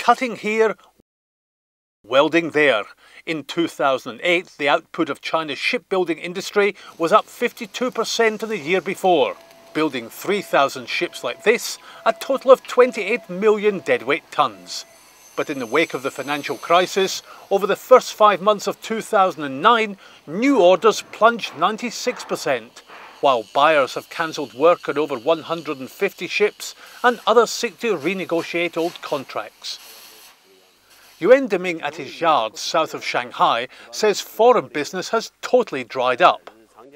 cutting here, welding there. In 2008, the output of China's shipbuilding industry was up 52% in the year before. Building 3,000 ships like this, a total of 28 million deadweight tons. But in the wake of the financial crisis, over the first 5 months of 2009, new orders plunged 96%, while buyers have cancelled work on over 150 ships and others seek to renegotiate old contracts. Yuan Deming at his yards south of Shanghai says foreign business has totally dried up.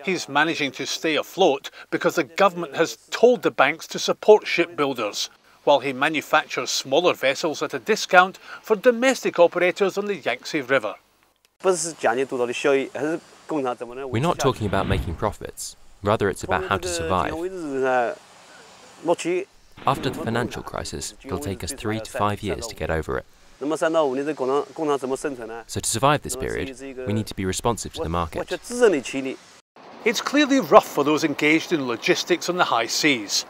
He's managing to stay afloat because the government has told the banks to support shipbuilders, while he manufactures smaller vessels at a discount for domestic operators on the Yangtze River. We're not talking about making profits, rather it's about how to survive. After the financial crisis, it'll take us 3 to 5 years to get over it. So to survive this period, we need to be responsive to the market. It's clearly rough for those engaged in logistics on the high seas.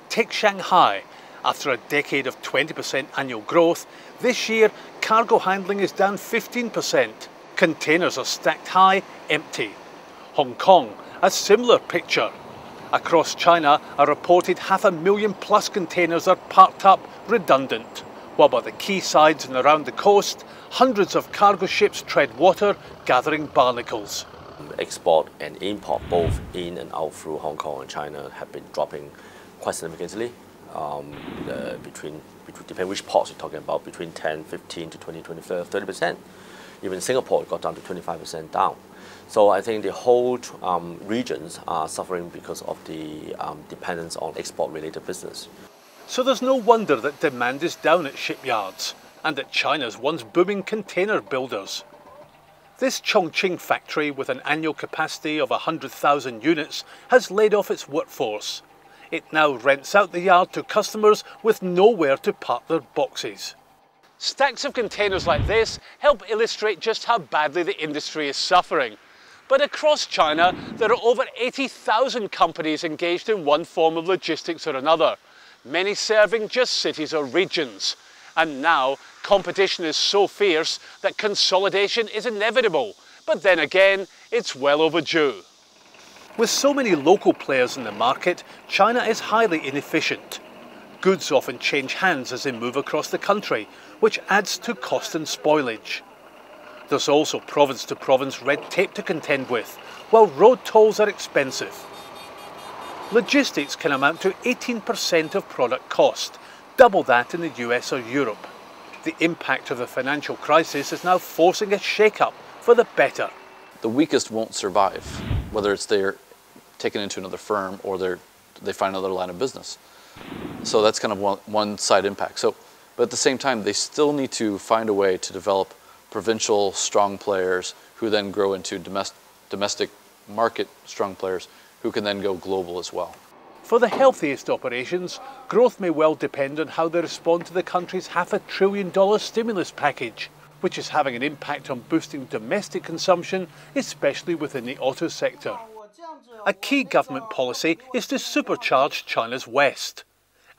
Take Shanghai. After a decade of 20% annual growth, this year cargo handling is down 15%. Containers are stacked high, empty. Hong Kong, a similar picture. Across China, a reported 500,000 plus containers are parked up, redundant. While by the quaysides and around the coast, hundreds of cargo ships tread water, gathering barnacles. Export and import, both in and out through Hong Kong and China, have been dropping quite significantly. Depending which ports you're talking about, between 10, 15 to 20, 25, 30%. Even Singapore got down to 25% down. So I think the whole regions are suffering because of the dependence on export-related business. So there's no wonder that demand is down at shipyards and at China's once booming container builders. This Chongqing factory, with an annual capacity of 100,000 units, has laid off its workforce. It now rents out the yard to customers with nowhere to park their boxes. Stacks of containers like this help illustrate just how badly the industry is suffering. But across China, there are over 80,000 companies engaged in one form of logistics or another, many serving just cities or regions. And now, competition is so fierce that consolidation is inevitable. But then again, it's well overdue. With so many local players in the market, China is highly inefficient. Goods often change hands as they move across the country, which adds to cost and spoilage. There's also province-to-province red tape to contend with, while road tolls are expensive. Logistics can amount to 18% of product cost, double that in the US or Europe. The impact of the financial crisis is now forcing a shake-up for the better. The weakest won't survive, whether it's they're taken into another firm or they find another line of business. So that's kind of one side impact. But at the same time, they still need to find a way to develop provincial strong players who then grow into domestic market strong players who can then go global as well. For the healthiest operations, growth may well depend on how they respond to the country's $500 billion stimulus package, which is having an impact on boosting domestic consumption, especially within the auto sector. A key government policy is to supercharge China's West.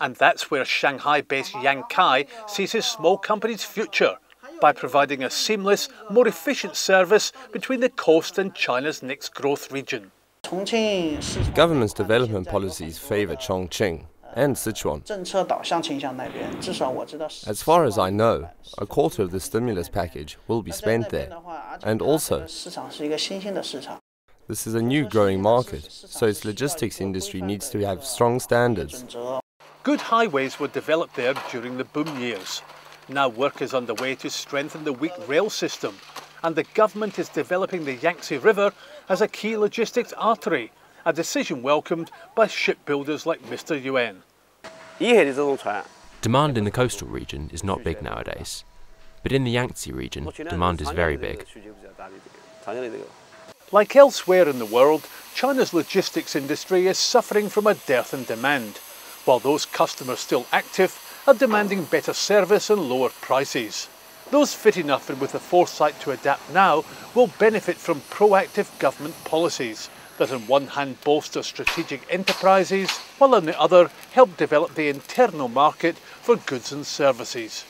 And that's where Shanghai-based Yankai sees his small company's future, by providing a seamless, more efficient service between the coast and China's next growth region. Government's development policies favour Chongqing and Sichuan. As far as I know, a quarter of the stimulus package will be spent there. And also, this is a new growing market, so its logistics industry needs to have strong standards. Good highways were developed there during the boom years. Now work is underway to strengthen the weak rail system, and the government is developing the Yangtze River as a key logistics artery, a decision welcomed by shipbuilders like Mr. Yuan. Demand in the coastal region is not big nowadays, but in the Yangtze region, demand is very big. Like elsewhere in the world, China's logistics industry is suffering from a dearth in demand, while those customers still active are demanding better service and lower prices. Those fit enough and with the foresight to adapt now will benefit from proactive government policies that on one hand bolster strategic enterprises, while on the other help develop the internal market for goods and services.